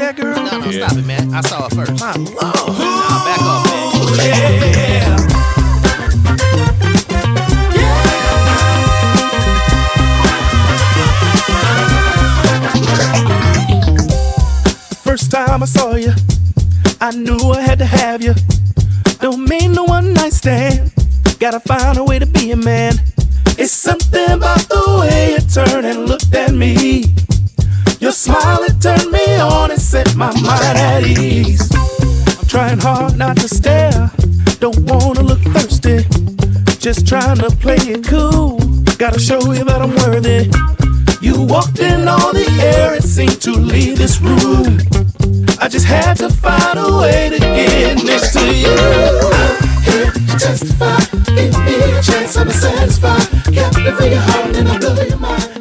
that girl? No, stop it, man. I saw her first. My lord. Nah, back off, man. Yeah. First time I saw you, I knew I had to have you. Don't mean no one night stand. Gotta find a way to be a man. It's something about the way you turned and looked at me. Your smile, it turned me on and set my mind at ease. I'm trying hard not to stare, don't wanna look thirsty. Just trying to play it cool, gotta show you that I'm worthy. You walked in all the air and seemed to leave this room. I just had to find a way to get next to you. I'm here to testify, give me a chance, I'm satisfied. Captivate your heart and I'll blow your mind.